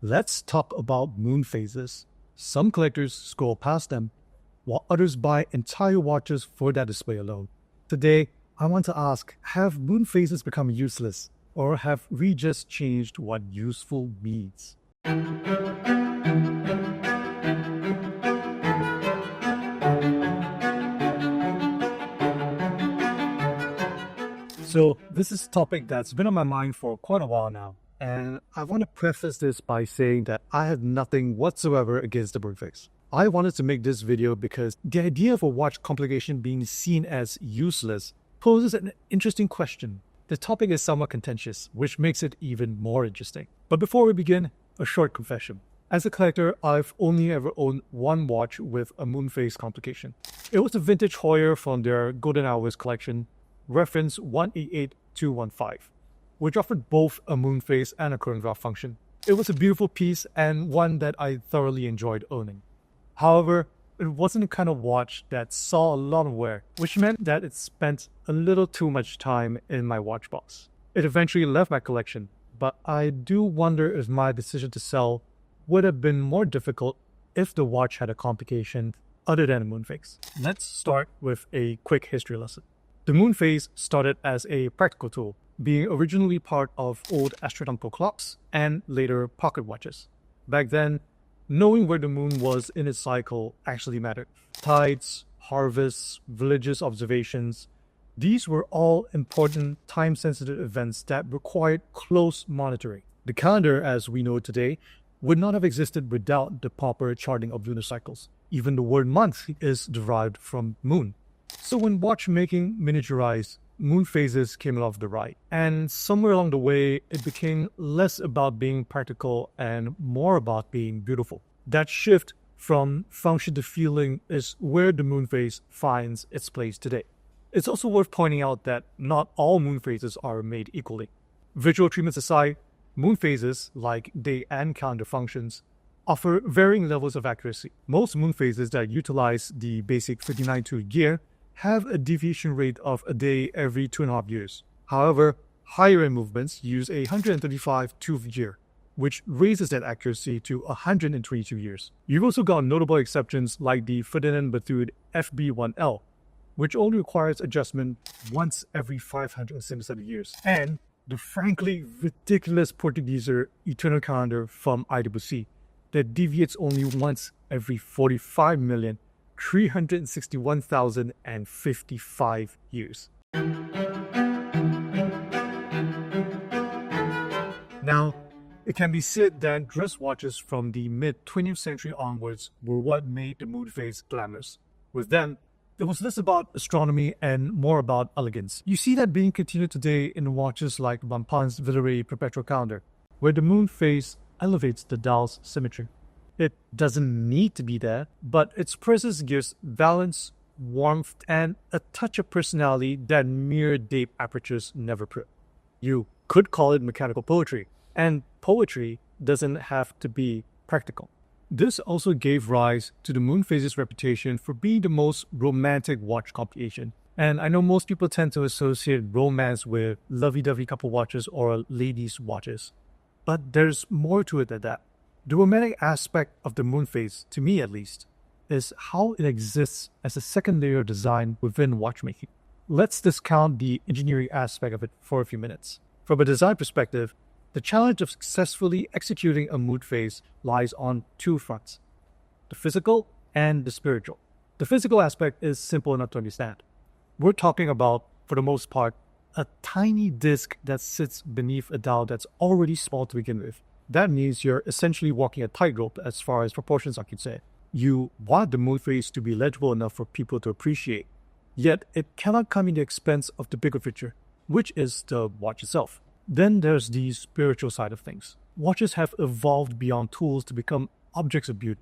Let's talk about moon phases. Some collectors scroll past them, while others buy entire watches for that display alone. Today, I want to ask, have moon phases become useless, or have we just changed what useful means? So this is a topic that's been on my mind for quite a while now, and I want to preface this by saying that I have nothing whatsoever against the moonphase. I wanted to make this video because the idea of a watch complication being seen as useless poses an interesting question. The topic is somewhat contentious, which makes it even more interesting. But before we begin, a short confession. As a collector, I've only ever owned one watch with a moonphase complication. It was a vintage Hoyer from their Golden Hours collection, reference 188215, which offered both a moonphase and a chronograph function. It was a beautiful piece and one that I thoroughly enjoyed owning. However, it wasn't the kind of watch that saw a lot of wear, which meant that it spent a little too much time in my watch box. It eventually left my collection, but I do wonder if my decision to sell would have been more difficult if the watch had a complication other than a moonphase. Let's start with a quick history lesson. The moonphase started as a practical tool, being originally part of old astronomical clocks and later pocket watches. Back then, knowing where the moon was in its cycle actually mattered. Tides, harvests, villages observations, these were all important time-sensitive events that required close monitoring. The calendar, as we know today, would not have existed without the proper charting of lunar cycles. Even the word month is derived from moon. So when watchmaking miniaturized, moon phases came along the right, and somewhere along the way, it became less about being practical and more about being beautiful. That shift from function to feeling is where the moon phase finds its place today. It's also worth pointing out that not all moon phases are made equally. Visual treatments aside, moon phases, like day and calendar functions, offer varying levels of accuracy. Most moon phases that utilize the basic 59-tooth gear have a deviation rate of a day every 2.5 years. However, higher-end movements use a 135-tooth gear, which raises that accuracy to 122 years. You've also got notable exceptions like the Ferdinand Bethune FB1L, which only requires adjustment once every 577 years, and the frankly ridiculous Portugueser Eternal Calendar from IWC that deviates only once every 45,361,055 years. Now, it can be said that dress watches from the mid-20th century onwards were what made the moon phase glamorous. With them, it was less about astronomy and more about elegance. You see that being continued today in watches like Blancpain's Villeray Perpetual Calendar, where the moon phase elevates the dial's symmetry. It doesn't need to be there, but its presence gives balance, warmth, and a touch of personality that mere date apertures never put. You could call it mechanical poetry, and poetry doesn't have to be practical. This also gave rise to the moon phase's reputation for being the most romantic watch complication. And I know most people tend to associate romance with lovey-dovey couple watches or ladies' watches, but there's more to it than that. The romantic aspect of the moon phase, to me at least, is how it exists as a second layer of design within watchmaking. Let's discount the engineering aspect of it for a few minutes. From a design perspective, the challenge of successfully executing a moon phase lies on two fronts: the physical and the spiritual. The physical aspect is simple enough to understand. We're talking about, for the most part, a tiny disc that sits beneath a dial that's already small to begin with. That means you're essentially walking a tightrope as far as proportions are concerned. You want the moon phase to be legible enough for people to appreciate, yet it cannot come at the expense of the bigger picture, which is the watch itself. Then there's the spiritual side of things. Watches have evolved beyond tools to become objects of beauty.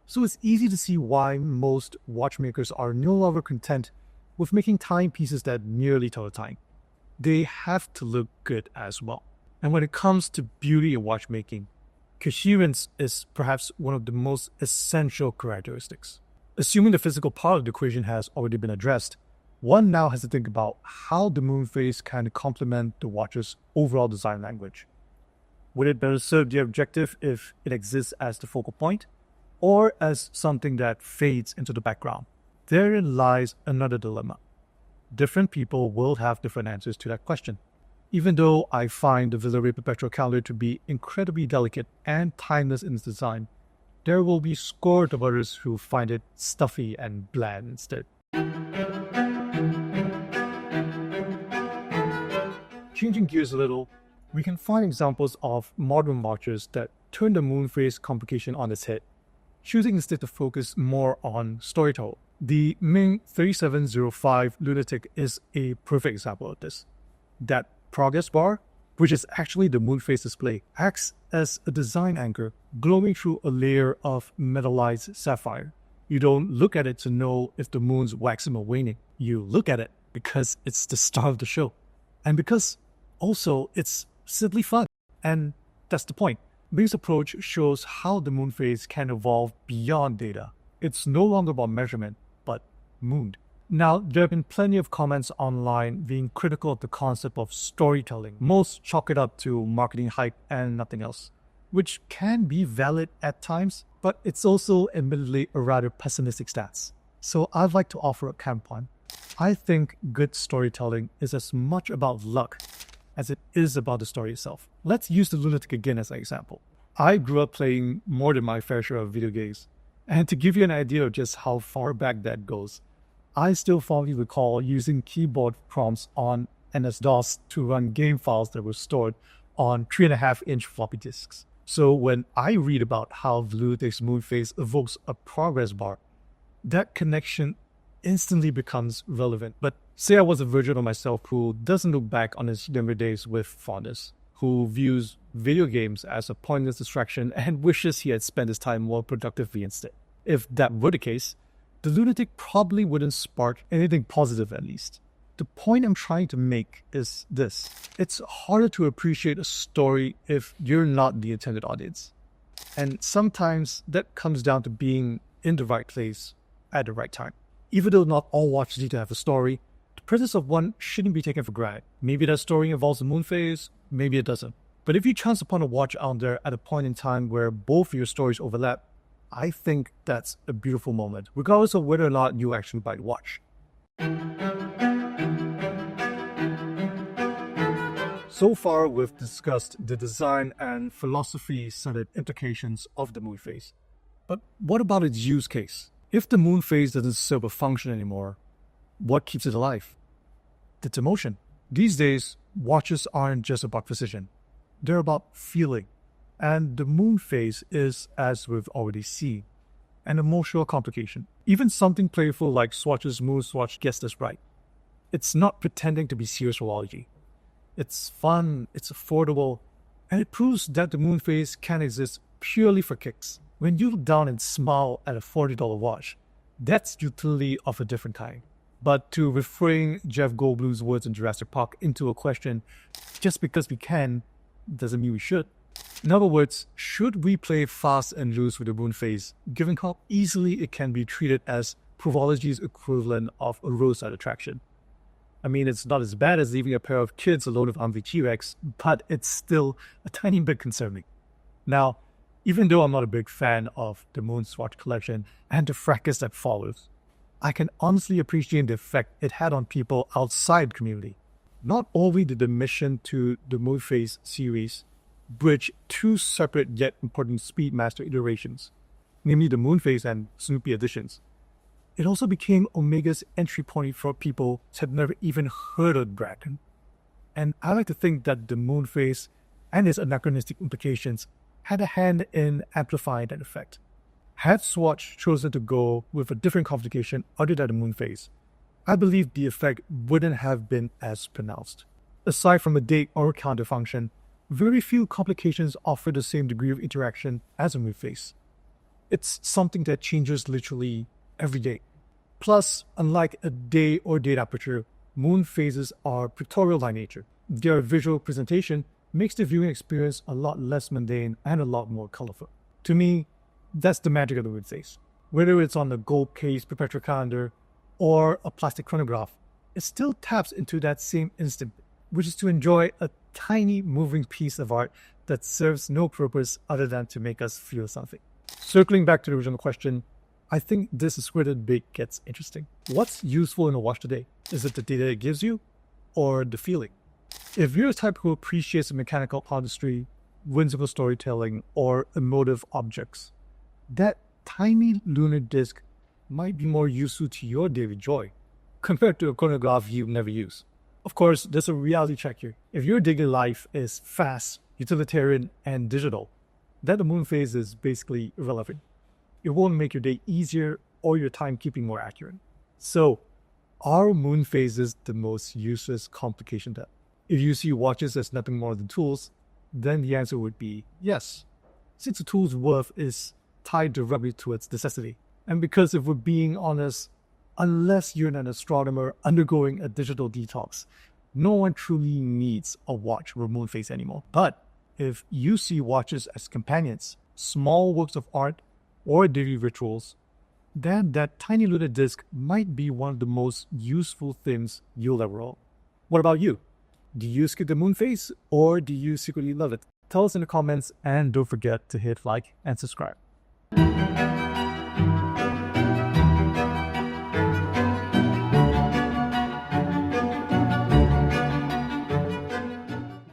So it's easy to see why most watchmakers are no longer content with making timepieces that merely tell the time. They have to look good as well. And when it comes to beauty in watchmaking, coherence is perhaps one of the most essential characteristics. Assuming the physical part of the equation has already been addressed, one now has to think about how the moon phase can complement the watch's overall design language. Would it better serve the objective if it exists as the focal point, or as something that fades into the background? Therein lies another dilemma. Different people will have different answers to that question. Even though I find the Villeray Perpetual Calendar to be incredibly delicate and timeless in its design, there will be scores of others who find it stuffy and bland instead. Changing gears a little, we can find examples of modern watches that turn the moonphase complication on its head, choosing instead to focus more on storytelling. The MING 3705 Lunatic is a perfect example of this. That progress bar, which is actually the moonphase display, acts as a design anchor glowing through a layer of metallized sapphire. You don't look at it to know if the moon's waxing or waning. You look at it because it's the star of the show. And because also it's simply fun. And that's the point. Ming's approach shows how the moonphase can evolve beyond data. It's no longer about measurement, but mood. Now, there have been plenty of comments online being critical of the concept of storytelling. Most chalk it up to marketing hype and nothing else, which can be valid at times, but it's also admittedly a rather pessimistic stance. So I'd like to offer a counterpoint. I think good storytelling is as much about luck as it is about the story itself. Let's use the Lunatic again as an example. I grew up playing more than my fair share of video games, and to give you an idea of just how far back that goes, I still fondly recall using keyboard prompts on MS-DOS to run game files that were stored on 3.5-inch floppy disks. So when I read about how the Lunatic's moonphase evokes a progress bar, that connection instantly becomes relevant. But say I was a version of myself who doesn't look back on his younger days with fondness, who views video games as a pointless distraction and wishes he had spent his time more productively instead. If that were the case, the Lunatic probably wouldn't spark anything positive, at least. The point I'm trying to make is this. It's harder to appreciate a story if you're not the intended audience. And sometimes that comes down to being in the right place at the right time. Even though not all watches need to have a story, the presence of one shouldn't be taken for granted. Maybe that story involves the moonphase, maybe it doesn't. But if you chance upon a watch out there at a point in time where both of your stories overlap, I think that's a beautiful moment, regardless of whether or not you actually buy the watch. So far, we've discussed the design and philosophy-centered implications of the moonphase. But what about its use case? If the moonphase doesn't serve a function anymore, what keeps it alive? It's emotion. These days, watches aren't just about precision. They're about feeling. And the moonphase is, as we've already seen, an emotional complication. Even something playful like Swatch's Moon Swatch gets this right. It's not pretending to be serious horology. It's fun, it's affordable, and it proves that the moonphase can exist purely for kicks. When you look down and smile at a $40 watch, that's utility of a different kind. But to reframe Jeff Goldblum's words in Jurassic Park into a question, just because we can, doesn't mean we should. In other words, should we play fast and loose with the moonphase, given how easily it can be treated as Provology's equivalent of a roadside attraction? I mean, it's not as bad as leaving a pair of kids alone with Humvee T-Rex, but it's still a tiny bit concerning. Now, even though I'm not a big fan of the Moon Swatch collection and the fracas that follows, I can honestly appreciate the effect it had on people outside the community. Not only did the mission to the Moonphase series bridge two separate yet important Speedmaster iterations, namely the Moonphase and Snoopy editions, it also became Omega's entry point for people who had never even heard of the brand. And I like to think that the Moonphase and its anachronistic implications had a hand in amplifying that effect. Had Swatch chosen to go with a different complication other than the moonphase, I believe the effect wouldn't have been as pronounced. Aside from a date or counter function, very few complications offer the same degree of interaction as a moonphase. It's something that changes literally every day. Plus, unlike a day or date aperture, moon phases are pictorial by nature. Their visual presentation makes the viewing experience a lot less mundane and a lot more colorful. To me, that's the magic of the moon phase. Whether it's on the gold case perpetual calendar or a plastic chronograph, it still taps into that same instinct, which is to enjoy a tiny moving piece of art that serves no purpose other than to make us feel something. Circling back to the original question, I think this is where the debate gets interesting. What's useful in a watch today? Is it the data it gives you or the feeling? If you're the type who appreciates mechanical artistry, whimsical storytelling, or emotive objects, that tiny lunar disk might be more useful to your daily joy compared to a chronograph you never use. Of course, there's a reality check here. If your daily life is fast, utilitarian, and digital, then the moon phase is basically irrelevant. It won't make your day easier or your timekeeping more accurate. So, are moon phases the most useless complication depth? If you see watches as nothing more than tools, then the answer would be yes, since the tool's worth is tied directly to its necessity. And because if we're being honest, unless you're an astronomer undergoing a digital detox, no one truly needs a watch or a moon phase anymore. But if you see watches as companions, small works of art, or daily rituals, then that tiny lunar disk might be one of the most useful things you'll ever own. What about you? Do you skip the moon phase or do you secretly love it? Tell us in the comments and don't forget to hit like and subscribe.